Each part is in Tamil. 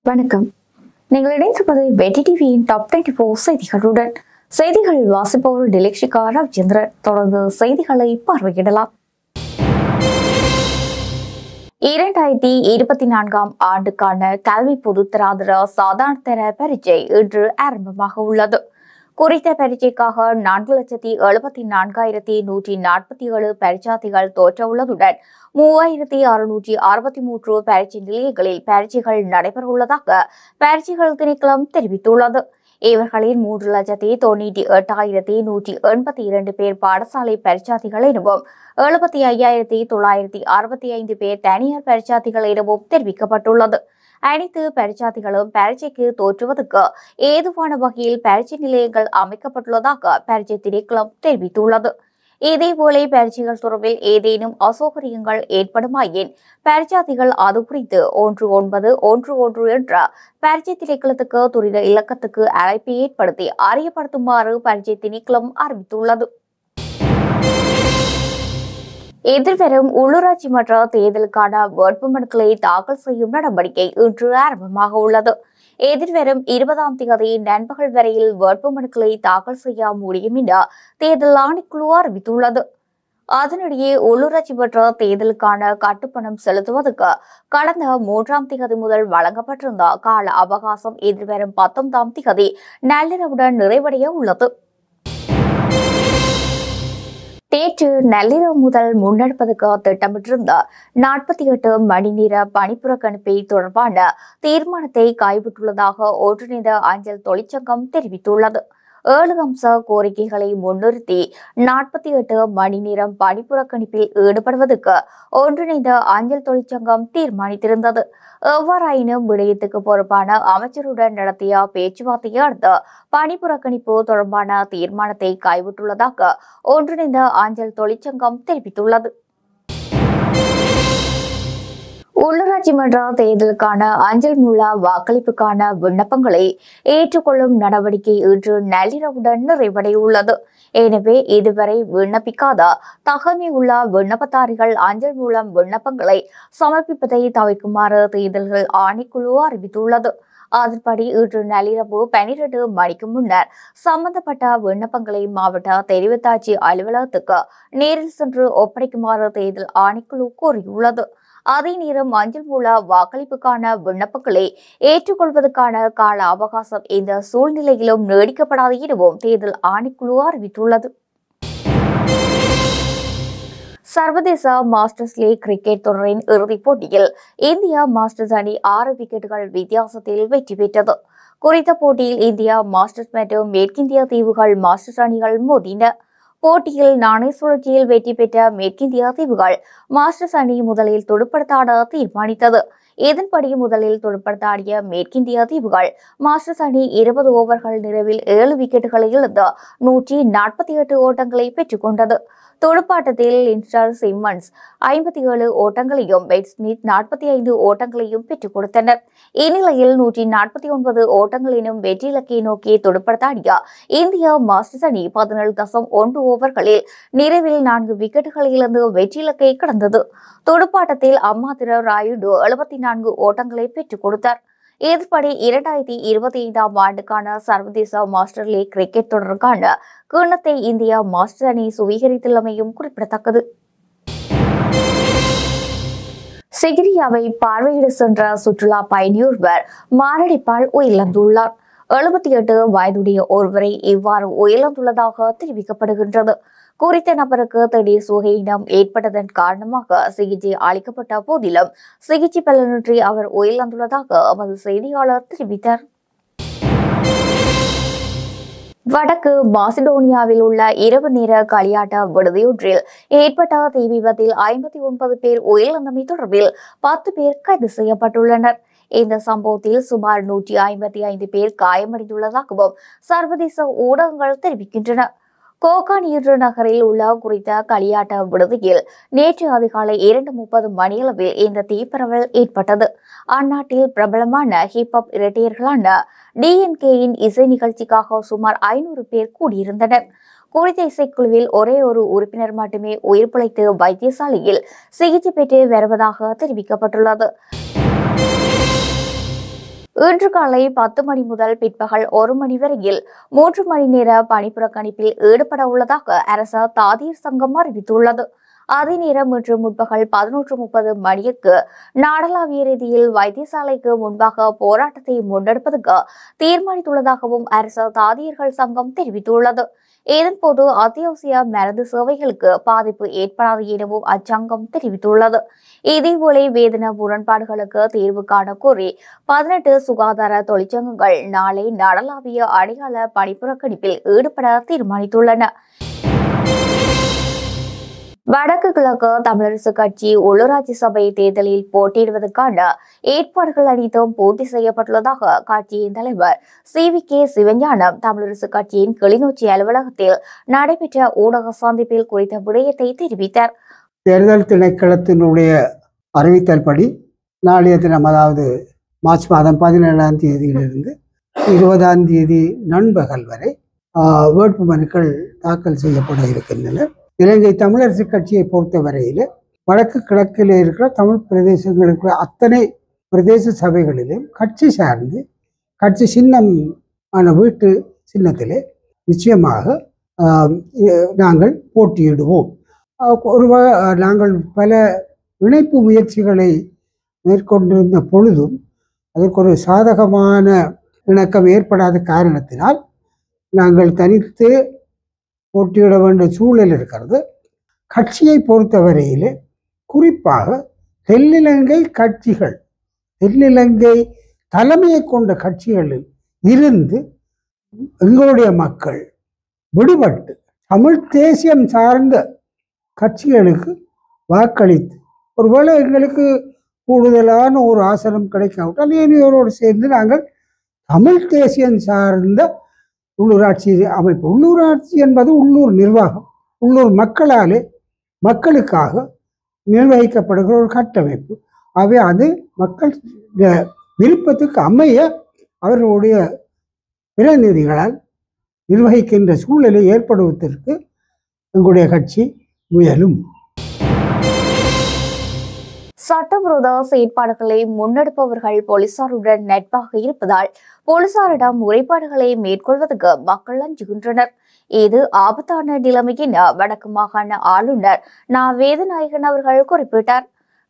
வணக்கம். நீங்கள் இணைந்திருப்பது வெட்டி டிவியின் டாப் 24 செய்திகளுடன். செய்திகள் வாசிப்பவர் டிலக்ஷிகா ராஜேந்திரன். தொடர்ந்து செய்திகளை பார்வையிடலாம். 2024 ஆண்டுக்கான கல்வி பொதுத்தராதர சாதாரண தர பரீட்சை இன்று ஆரம்பமாக உள்ளது. குறித்த பரீட்சைக்காக 4,74,147 பரீட்சார்த்திகள் தோற்ற உள்ளதுடன் 3,663 பரீட்சை நிலையங்களில் பரீட்சைகள் நடைபெற உள்ளதாக பரீட்சைகள் திணைக்களம் தெரிவித்துள்ளது. இவர்களில் 3,98,182 பேர் பாடசாலை பரீட்சார்த்திகள் எனவும் 75,965 பேர் தனியார் பரீட்சார்த்திகள் எனவும் தெரிவிக்கப்பட்டுள்ளது. அனைத்து பரீட்சார்த்திகளும் பரீட்சைக்கு தோற்றுவதற்கு ஏதுவான வகையில் பரீட்சை நிலையங்கள் அமைக்கப்பட்டுள்ளதாக பரீட்சை திணைக்களம் தெரிவித்துள்ளது. இதேபோல பரீட்சைகள் தொடர்பில் ஏதேனும் அசௌகரியங்கள் ஏற்படுமாயின் பரீட்சார்த்திகள் அது குறித்து 1911 என்ற பரீட்சை திணைக்களத்துக்கு துரித இலக்கத்துக்கு அழைப்பை ஏற்படுத்தி அறியப்படுத்துமாறு பரீட்சை திணைக்களம் அறிவித்துள்ளது. எதிர்வரும் உள்ளூராட்சி மன்ற தேர்தலுக்கான வேட்புமனுக்களை தாக்கல் செய்யும் நடவடிக்கை இன்று ஆரம்பமாக உள்ளது. எதிர்வரும் 20ஆம் தேதி நண்பகல் வரையில் வேட்புமனுக்களை தாக்கல் செய்ய முடியும் என தேர்தல் ஆணைக்குழு அறிவித்துள்ளது. அதனிடையே உள்ளூராட்சி மன்ற தேர்தலுக்கான கட்டுப்பணம் செலுத்துவதற்கு கடந்த 3ஆம் தேதி முதல் வழங்கப்பட்டிருந்த கால அவகாசம் எதிர்வரும் 19ஆம் தேதி நள்ளிரவுடன் நிறைவடைய உள்ளது. நேற்று நள்ளிரவு முதல் முன்னெடுப்பதற்கு திட்டமிட்டிருந்த 48 மணி நேர பணிப்புறக்கணிப்பை தொடர்பான தீர்மானத்தை கைவிட்டுள்ளதாக ஒன்றிணைந்த அஞ்சல் தொழிற்சங்கம் தெரிவித்துள்ளது. 7 அம்ச கோரிக்கைகளை முன்னிறுத்தி 48 மணி நேரம் பணிப்புறக்கணிப்பில் ஈடுபடுவதற்கு ஒன்றிணைந்த அஞ்சல் தொழிற்சங்கம் தீர்மானித்திருந்தது. எவ்வாறாயினும் விடயத்துக்கு பொறுப்பான அமைச்சருடன் நடத்திய பேச்சுவார்த்தையை அடுத்து பணிப்புறக்கணிப்பு தொடர்பான தீர்மானத்தை கைவிட்டுள்ளதாக ஒன்றிணைந்த அஞ்சல் தொழிற்சங்கம் தெரிவித்துள்ளது. உள்ளூராட்சி மன்ற தேர்தலுக்கான அஞ்சல் மூல வாக்களிப்புக்கான விண்ணப்பங்களை ஏற்றுக்கொள்ளும் நடவடிக்கை இன்று நள்ளிரவுடன் நிறைவடையுள்ளது. எனவே இதுவரை விண்ணப்பிக்காத தகமை உள்ள விண்ணப்பதாரிகள் அஞ்சல் மூலம் விண்ணப்பங்களை சமர்ப்பிப்பதை தவிர்க்குமாறு தேர்தல்கள் ஆணைக்குழு அறிவித்துள்ளது. அதன்படி இன்று நள்ளிரவு 12 மணிக்கு முன்னர் சம்பந்தப்பட்ட விண்ணப்பங்களை மாவட்ட தெரிவித்தாட்சி அலுவலகத்துக்கு நேரில் சென்று ஒப்படைக்குமாறு தேர்தல் ஆணைக்குழு கோரியுள்ளது. அதே நேரம் அஞ்சல் மூல வாக்களிப்புக்கான விண்ணப்பங்களை ஏற்றுக்கொள்வதற்கான கால அவகாசம் இந்த சூழ்நிலையிலும் நீடிக்கப்படாது எனவும் தேர்தல் ஆணைக்குழு அறிவித்துள்ளது. சர்வதேச மாஸ்டர்ஸ் லீக் கிரிக்கெட் தொடரின் இறுதிப் போட்டியில் இந்தியா மாஸ்டர்ஸ் அணி 6 விக்கெட்டுகள் வித்தியாசத்தில் வெற்றி பெற்றது. குறித்த போட்டியில் இந்தியா மாஸ்டர்ஸ் மற்றும் மேற்கிந்திய தீவுகள் மாஸ்டர்ஸ் அணிகள் மோதின. போட்டியில் நாணய சுழற்சியில் வெற்றி பெற்ற மேற்கிந்திய தீவுகள் மாஸ்டர்ஸ் அணி முதலில் துடுப்படுத்தாட தீர்மானித்தது. இதன்படி முதலில் துடுப்படுத்தாடிய மேற்கிந்திய தீவுகள் மாஸ்டர்ஸ் அணி 20 ஓவர்கள் நிறைவில் 7 விக்கெட்டுகளை இழந்து 148 ஓட்டங்களை பெற்றுக் கொண்டது. துடுப்பாட்டத்தில் லின்ஸ்டர் சிம்மன்ஸ் 57 ஓட்டங்களையும் பெட் ஸ்மித் 45 ஓட்டங்களையும் பெற்றுக் கொடுத்தனர். இந்நிலையில் 149 ஓட்டங்களினும் வெற்றி இலக்கை நோக்கி துடுப்படுத்தாடிய இந்தியா மாஸ்டர்ஸ் அணி 17.1 ஓவர்களில் நிறைவில் 4 விக்கெட்டுகளை இழந்து வெற்றி இலக்கை கடந்தது. துடுப்பாட்டத்தில் அம்மாத்திர ராயுடு 74 ஓட்டங்களை பெற்றுக் கொடுத்தார். இதன்படி 2025ஆம் ஆண்டுக்கான சர்வதேச மாஸ்டர் லீக் கிரிக்கெட் தொடருக்கான கிண்ணத்தை இந்தியா மாஸ்டர் அணி சுவீகரித்துள்ளமையும் குறிப்பிடத்தக்கது. சிகிரியாவை பார்வையிட சென்ற சுற்றுலா பயணியொருவர் மாரடைப்பால் உயிரிழந்துள்ளார். 78 வயதுடைய ஒருவரை இவ்வாறு உயிரிழந்துள்ளதாக தெரிவிக்கப்படுகின்றது. குறித்த நபருக்கு திடீர் சுகையினம் ஏற்பட்டதன் காரணமாக சிகிச்சை அளிக்கப்பட்ட போதிலும் சிகிச்சை பலனின்றி அவர் உயிரிழந்துள்ளதாக எமது செய்தியாளர் தெரிவித்தார். வடக்கு மாசிடோனியாவில் உள்ள இரவு நேர களியாட்ட விடுதியொன்றில் ஏற்பட்ட தீ விபத்தில் 59 பேர் உயிரிழந்தமை தொடர்பில் 10 பேர் கைது செய்யப்பட்டுள்ளனர். இந்த சம்பவத்தில் சுமார் 155 பேர் காயமடைந்துள்ளதாகவும் சர்வதேச ஊடகங்கள் தெரிவிக்கின்றன. கோகானியூர் நகரில் உள்ள குறித்த களியாட்ட விடுதியில் நேற்று அதிகாலை 2:30 மணியளவில் இந்த தீப்பரவல் ஏற்பட்டது. அந்நாட்டில் பிரபலமான ஹிப்ஹாப் இரட்டையர்களான DNKயின் இசை நிகழ்ச்சிக்காக சுமார் 500 பேர் கூடியிருந்தனர். குறித்த இசைக்குழுவில் ஒரே ஒரு உறுப்பினர் மட்டுமே உயிர் பிழைத்து வைத்தியசாலையில் சிகிச்சை பெற்று வருவதாக தெரிவிக்கப்பட்டுள்ளது. இன்று காலை 10 மணி முதல் பிற்பகல் 1 மணி வரையில் 3 மணி நேர பணிப்புறக்கணிப்பில் ஈடுபட உள்ளதாக அரசு தாதியர் சங்கம் அறிவித்துள்ளது. அதே நேரம் இன்று முற்பகல் 11:30 மணிக்கு நாடளாவிய ரீதியில் வைத்தியசாலைக்கு முன்பாக போராட்டத்தை முன்னெடுப்பதற்கு தீர்மானித்துள்ளதாகவும் அரசு தாதியர்கள் சங்கம் தெரிவித்துள்ளது. இதன்போது அத்தியாவசிய மருந்து சேவைகளுக்கு பாதிப்பு ஏற்படாது எனவும் அச்சங்கம் தெரிவித்துள்ளது. இதேபோல வேதன முரண்பாடுகளுக்கு தீர்வு காண கோரி 18 சுகாதார தொழிற்சங்கங்கள் நாளை நாடளாவிய அடையாள பணிப்புறக்கணிப்பில் ஈடுபட தீர்மானித்துள்ளன. வடக்கு கிழக்கு தமிழரசு கட்சி உள்ளூராட்சி சபை தேர்தலில் போட்டியிடுவதற்கான ஏற்பாடுகள் அனைத்தும் பூர்த்தி செய்யப்பட்டுள்ளதாக கட்சியின் தலைவர் CVK சிவஞானம் தமிழரசு கட்சியின் கிளிநொச்சி அலுவலகத்தில் நடைபெற்ற ஊடக சந்திப்பில் குறித்த விடயத்தை தெரிவித்தார். தேர்தல் திணைக்களத்தினுடைய அறிவித்தல் படி நாளைய தினம், அதாவது மார்ச் மாதம் 17ஆம் தேதியிலிருந்து 20ஆம் தேதி நண்பகல் வரை வேட்புமனுக்கள் தாக்கல் செய்யப்பட இருக்கின்றன. இலங்கை தமிழரசு கட்சியை பொறுத்தவரையில் வடக்கு கிழக்கில் இருக்கிற தமிழ் பிரதேசங்களுக்கு அத்தனை பிரதேச சபைகளிலும் கட்சி சார்ந்து கட்சி சின்னம் ஆன வீட்டு சின்னத்திலே நிச்சயமாக நாங்கள் போட்டியிடுவோம். நாங்கள் பல இணைப்பு முயற்சிகளை மேற்கொண்டிருந்த பொழுதும் அதற்கு ஒரு சாதகமான இணக்கம் ஏற்படாத காரணத்தினால் நாங்கள் தனித்து போட்டியிட வேண்டிய சூழல் இருக்கிறது. கட்சியை பொறுத்தவரையில் குறிப்பாக தென்னிலங்கை கட்சிகள், தென்னிலங்கை தலைமையை கொண்ட கட்சிகளில் இருந்து எங்களுடைய மக்கள் விடுபட்டு தமிழ் தேசியம் சார்ந்த கட்சிகளுக்கு வாக்களித்து ஒருவேளை எங்களுக்கு கூடுதலான ஒரு ஆசனம் கிடைக்காவிட்டால் ஏனையோரோடு சேர்ந்து நாங்கள் தமிழ் தேசியம் சார்ந்த உள்ளூராட்சி அமைப்பு, உள்ளூராட்சி என்பது உள்ளூர் நிர்வாகம், உள்ளூர் மக்களாலே மக்களுக்காக நிர்வகிக்கப்படுகிற ஒரு கட்டமைப்பு. ஆகவே அது மக்கள் விருப்பத்துக்கு அமைய அவர்களுடைய பிரதிநிதிகளால் நிர்வகிக்கின்ற சூழலை ஏற்படுவதற்கு எங்களுடைய கட்சி முயலும். சட்டவிரோத செயற்பாடுகளை முன்னெடுப்பவர்கள் போலீசாருடன் நட்பாக இருப்பதால் போலீசாரிடம் முறைப்பாடுகளை மேற்கொள்வதற்கு மக்கள் அஞ்சுகின்றனர். இது ஆபத்தான நிலைமை என வடக்கு மாகாண ஆளுநர் வேதநாயகன் அவர்கள் குறிப்பிட்டார்.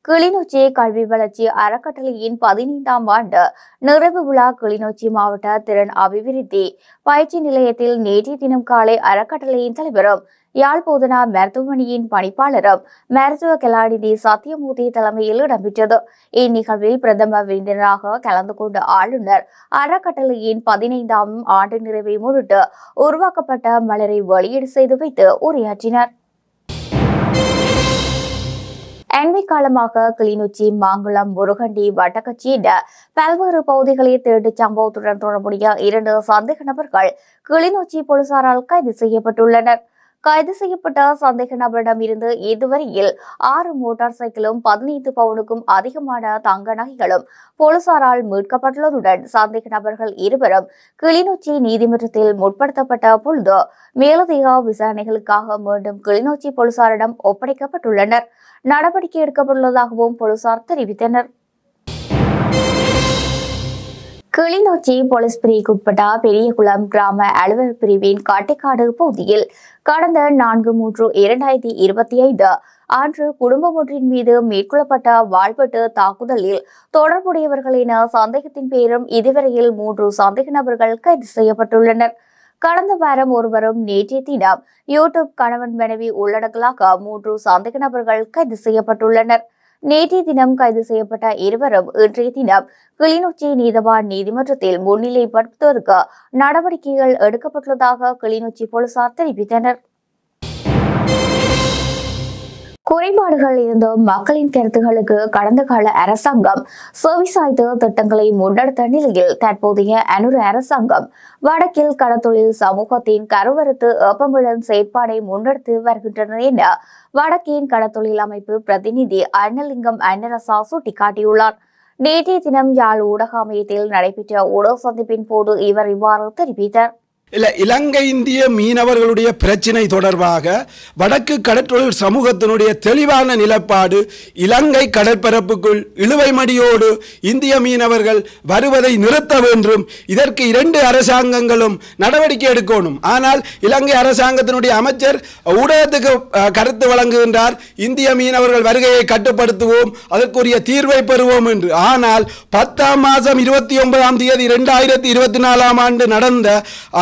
கிளிநொச்சி கல்வி வளர்ச்சி அறக்கட்டளையின் 15ஆம் ஆண்டு நிறைவு விழா கிளிநொச்சி மாவட்ட திறன் அபிவிருத்தி பயிற்சி நிலையத்தில் நேற்றைய தினம் காலை அறக்கட்டளையின் தலைவரும் யாழ் போதனா மருத்துவமனையின் பணிப்பாளரும் மருத்துவ கலாநிதி சத்தியமூர்த்தி தலைமையில் இடம்பெற்றது. இந்நிகழ்வில் பிரதம விருந்தினராக கலந்து கொண்ட ஆளுநர் அறக்கட்டளையின் 15ஆம் ஆண்டு நிறைவை முன்னிட்டு உருவாக்கப்பட்ட மலரை வெளியீடு செய்து வைத்து உரையாற்றினார். அண்மை காலமாக கிளிநொச்சி, மாங்குளம், முருகண்டி, வட்டக்கச்சியின் பல்வேறு பகுதிகளில் திருட்டு சம்பவத்துடன் தொடர்புடைய 2 சந்தேக நபர்கள் கிளிநொச்சி போலீசாரால் கைது செய்யப்பட்டுள்ளனர். கைது செய்யப்பட்ட சந்தேக நபரிடம் இருந்து இதுவரையில் 6 மோட்டார் சைக்கிளும் 15 பவுனுக்கும் அதிகமான தங்க நகைகளும் போலீசாரால் மீட்கப்பட்டுள்ளதுடன் சந்தேக நபர்கள் இருவரும் கிளிநொச்சி நீதிமன்றத்தில் முற்படுத்தப்பட்ட பொழுது மேலதிக விசாரணைகளுக்காக மீண்டும் கிளிநொச்சி போலீசாரிடம் ஒப்படைக்கப்பட்டுள்ளனர். நடவடிக்கை எடுக்கப்பட்டுள்ளதாகவும் போலீசார் தெரிவித்தனர். கிளிநொச்சி போலீஸ் பிரிவுக்குட்பட்ட பெரியகுளம் கிராம அலுவலர் பிரிவின் காட்டைக்காடு பகுதியில் கடந்த 4/3/2025 அன்று குடும்பம் ஒன்றின் மீது மேற்கொள்ளப்பட்ட வாள்வெட்டு தாக்குதலில் தொடர்புடையவர்கள் என சந்தேகத்தின் பேரும் இதுவரையில் 3 சந்தேக நபர்கள் கைது செய்யப்பட்டுள்ளனர். கடந்த வாரம் ஒருவரும் நேற்றைய தினம் யூடியூப் கணவன் மனைவி உள்ளடங்கலாக 3 சந்தேக நபர்கள் கைது செய்யப்பட்டுள்ளனர். நேற்றைய தினம் கைது செய்யப்பட்ட இருவரும் இன்றைய தினம் கிளிநொச்சி நீதவான் நீதிமன்றத்தில் முன்னிலைப்படுத்துவதற்கு நடவடிக்கைகள் எடுக்கப்பட்டுள்ளதாக கிளிநொச்சி போலீசார் தெரிவித்தனர். குறைபாடுகள் இருந்தும் மக்களின் கருத்துகளுக்கு கடந்த கால அரசாங்கம் செவிசாய்த்து திட்டங்களை முன்னெடுத்த நிலையில் தற்போதைய அனுர அரசாங்கம் வடக்கில் கடத்தொழில் சமூகத்தின் கருவறுத்து ஏப்பமிடும் செயற்பாடை முன்னெடுத்து வருகின்றனர் என வடக்கின் கடத்தொழில் அமைப்பு பிரதிநிதி அன்னலிங்கம் அன்னரசா சுட்டிக்காட்டியுள்ளார். நேற்றைய தினம் யாழ் ஊடக அமையத்தில் நடைபெற்ற ஊடக சந்திப்பின் போது இவர் இவ்வாறு தெரிவித்தார். இல்லை, இலங்கை இந்திய மீனவர்களுடைய பிரச்சினை தொடர்பாக வடக்கு கடற்றொழில் சமூகத்தினுடைய தெளிவான நிலப்பாடு, இலங்கை கடற்பரப்புக்குள் இழுவை மடியோடு இந்திய மீனவர்கள் வருவதை நிறுத்த வேண்டும். இதற்கு 2 அரசாங்கங்களும் நடவடிக்கை எடுக்கணும். ஆனால் இலங்கை அரசாங்கத்தினுடைய அமைச்சர் ஊடகத்துக்கு கருத்து வழங்குகின்றார், இந்திய மீனவர்கள் வருகையை கட்டுப்படுத்துவோம், அதற்குரிய தீர்வை பெறுவோம் என்று. ஆனால் 10ஆம் மாதம் 29ஆம் தேதி 2024ஆம் ஆண்டு நடந்த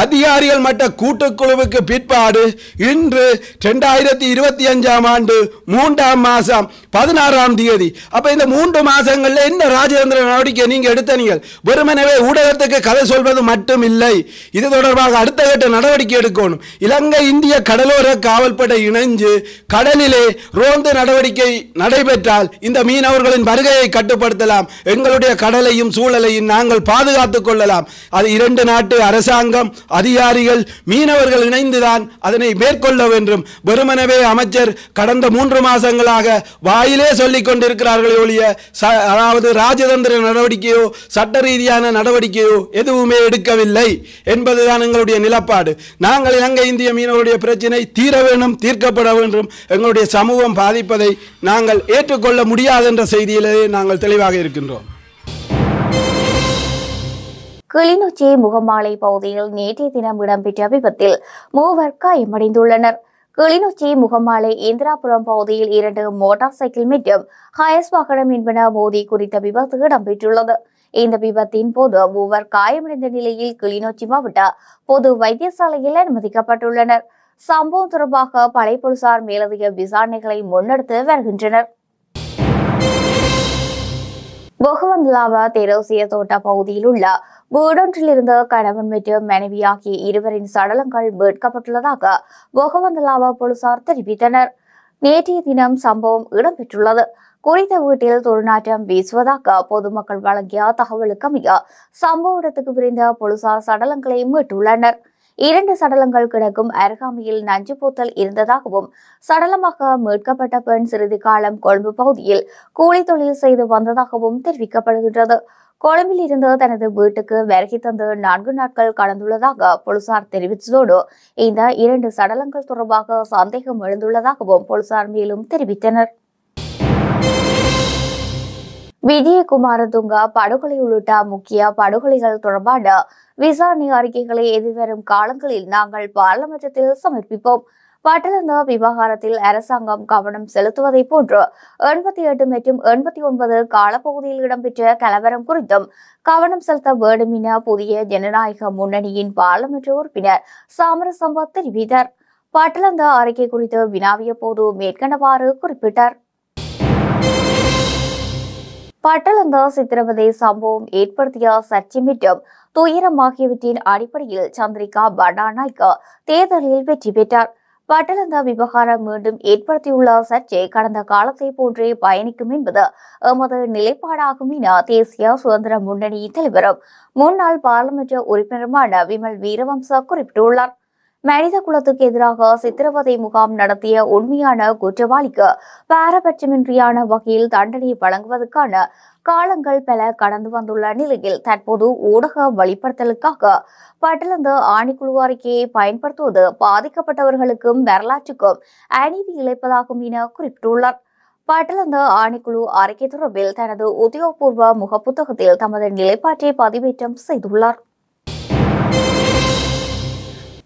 அதிகாரிகள் மட்ட கூட்டுக்குழுவுக்கு பிற்பாடு இன்று 2025ஆம் ஆண்டு 3ஆம் மாதம் 16ஆம் தேதி. அப்ப இந்த 3 மாதங்கள்ல என்ன ராஜதந்திர நடவடிக்கை நீங்க எடுத்தீர்கள்? வெறுமனவே ஊடகத்துக்கு கதை சொல்வது மட்டும் இல்லை, இது தொடர்பாக அடுத்த கட்ட நடவடிக்கை எடுக்கணும். இலங்கை இந்திய கடலோர காவல்படை இணைஞ்சு கடலிலே ரோந்து நடவடிக்கை நடைபெற்றால் இந்த மீனவர்களின் வருகையை கட்டுப்படுத்தலாம், எங்களுடைய கடலையும் சூழலையும் நாங்கள் பாதுகாத்துக் கொள்ளலாம். அது 2 நாட்டு அரசாங்கம், அதிகாரிகள், மீனவர்கள் இணைந்துதான் அதனை மேற்கொள்ள வேண்டும். வெறுமனவே அமைச்சர் கடந்த 3 மாதங்களாக வாயிலே சொல்லிக் கொண்டிருக்கிறார்களே ஒழிய அதாவது ராஜதந்திர நடவடிக்கையோ சட்ட ரீதியான நடவடிக்கையோ எதுவுமே எடுக்கவில்லை என்பதுதான் எங்களுடைய நிலப்பாடு. நாங்கள் இலங்கை இந்திய மீனவருடைய பிரச்சினை தீர வேண்டும், தீர்க்கப்பட வேண்டும். எங்களுடைய சமூகம் பாதிப்பதை நாங்கள் ஏற்றுக்கொள்ள முடியாது என்ற செய்தியிலேயே நாங்கள் தெளிவாக இருக்கின்றோம். கிளிநொச்சி முகமாலை பகுதியில் நேற்றைய தினம் இடம்பெற்ற விபத்தில் 3 காயமடைந்துள்ளனர். கிளிநொச்சி முகமாலை இந்திராபுரம் பகுதியில் 2 மோட்டார் சைக்கிள் மற்றும் ஹயஸ் வாகனம் என்பன மோதி குறித்த விபத்து இடம்பெற்றுள்ளது. இந்த விபத்தின் போது 3 காயமடைந்த நிலையில் கிளிநொச்சி மாவட்ட பொது வைத்தியசாலையில் அனுமதிக்கப்பட்டுள்ளனர். சம்பவம் தொடர்பாக படை போலீசார் மேலதிக விசாரணைகளை முன்னெடுத்து வருகின்றனர். பொகவந்தலாவ தேரோசிய தோட்ட பகுதியில் உள்ள வீடொன்றிலிருந்து கணவன் மற்றும் மனைவி ஆகிய 2 சடலங்கள் மீட்கப்பட்டுள்ளதாக பொகவந்தலாவ போலீசார் தெரிவித்தனர். நேற்றைய தினம் சம்பவம் இடம்பெற்றுள்ளது. குறித்த வீட்டில் துர்நாற்றம் வீசுவதாக பொதுமக்கள் வழங்கிய தகவலுக்கு அமைய சம்பவ இடத்துக்கு விரைந்த போலீசார் சடலங்களை மீட்டுள்ளனர். 2 சடலங்கள் கிடக்கும் அருகாமையில் நஞ்சு போத்தல் இருந்ததாகவும், சடலமாக மீட்கப்பட்ட பெண் சிறிது காலம் கொழும்பு பகுதியில் கூலி தொழில் செய்து வந்ததாகவும் தெரிவிக்கப்படுகின்றது. கொழும்பில் இருந்து தனது வீட்டுக்கு வருகை தந்து 4 நாட்கள் கடந்துள்ளதாக போலீசார் தெரிவித்ததோடு இந்த 2 சடலங்கள் தொடர்பாக சந்தேகம் எழுந்துள்ளதாகவும் போலீசார் மேலும் தெரிவித்தனர். விஜயகுமாரதுங்க படுகொலை உள்ளிட்ட முக்கிய படுகொலைகள் தொடர்பான விசாரணை அறிக்கைகளை எதிர்வரும் காலங்களில் நாங்கள் பாராளுமன்றத்தில் சமர்ப்பிப்போம். பட்டளந்த விவகாரத்தில் அரசாங்கம் கவனம் செலுத்துவதை போன்று 88 மற்றும் 89 காலப்பகுதியில் இடம்பெற்ற கலவரம் குறித்தும் கவனம் செலுத்த வேண்டும் என புதிய ஜனநாயக முன்னணியின் பாராளுமன்ற உறுப்பினர் சாமரசம்பா தெரிவித்தார். பட்டளந்த அறிக்கை குறித்து வினாவிய போது மேற்கண்டவாறு குறிப்பிட்டார். பட்டளந்த சித்திரவதை சம்பவம் ஏற்படுத்திய சர்ச்சை மற்றும் துயரம் ஆகியவற்றின் அடிப்படையில் சந்திரிகா பண்டாநாயக்க தேர்தலில் வெற்றி பெற்றார். பட்டளந்த விவகாரம் மீண்டும் ஏற்படுத்தியுள்ள சர்ச்சை கடந்த காலத்தை போன்றே பயணிக்கும் என்பது எமது நிலைப்பாடாகும் என தேசிய சுதந்திர முன்னணி தலைவரும் முன்னாள் பாராளுமன்ற உறுப்பினருமான விமல் வீரவம்ச குறிப்பிட்டுள்ளார். மனித குலத்துக்கு எதிராக சித்திரவதை முகாம் நடத்திய உண்மையான குற்றவாளிக்கு பாரபட்சமின்றியான வகையில் தண்டனை வழங்குவதற்கான காலங்கள் பல கடந்து வந்துள்ள நிலையில் தற்போது ஊடக வழிபடுத்தலுக்காக பட்டளந்த ஆணைக்குழு அறிக்கையை பயன்படுத்துவது பாதிக்கப்பட்டவர்களுக்கும் வரலாற்றுக்கும் அநீதி இழைப்பதாகும் என குறிப்பிட்டுள்ளார். பட்டளந்த ஆணைக்குழு அறிக்கை தொடர்பில் தனது உத்தியோகபூர்வ முகப்புத்தகத்தில் தமது நிலைப்பாட்டை பதிவேற்றம் செய்துள்ளார்.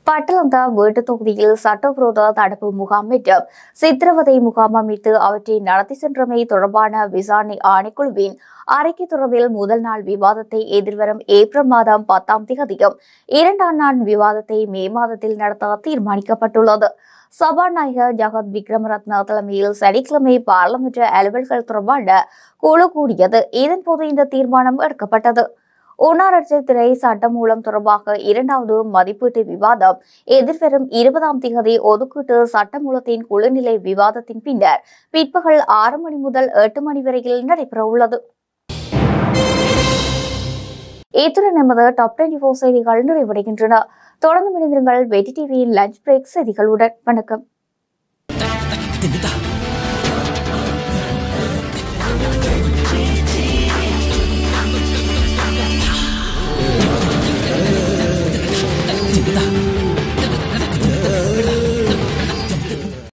பட்டளந்த வீட்டு தொகுதியில் சட்டவிரோத தடுப்பு முகாம் மற்றும் சித்திரவதை முகாம் அமைத்து அவற்றை நடத்தி சென்றமை தொடர்பான விசாரணை ஆணைக்குழுவின் அறிக்கை தொடர்பில் முதல் நாள் விவாதத்தை எதிர்வரும் ஏப்ரல் மாதம் 10ஆம் தேதியும் 2ஆம் நாள் விவாதத்தை மே மாதத்தில் நடத்த தீர்மானிக்கப்பட்டுள்ளது. சபாநாயகர் ஜகத் விக்ரமரத்ன தலைமையில் சனிக்கிழமை பாராளுமன்ற அலுவல்கள் தொடர்பான குழு கூடியது. இதன்போது இந்த தீர்மானம் எடுக்கப்பட்டது. உணராட்சி துறை சட்டமூலம் தொடர்பாக 2வது மதிப்பீட்டு விவாதம் எதிர்வரும் 20ஆம் தேதி ஒதுக்கீட்டு சட்டமூலத்தின் குழுநிலை விவாதத்தின் பின்னர் பிற்பகல் 6 மணி முதல் 8 மணி வரையில் நடைபெற உள்ளது. இத்துடன் நமது டாப் 24 செய்திகள் நிறைவடைகின்றன. தொடர்ந்து இணைந்திருங்கள் வெற்றி டிவியின் லஞ்ச் பிரேக் செய்திகளுடன். வணக்கம்.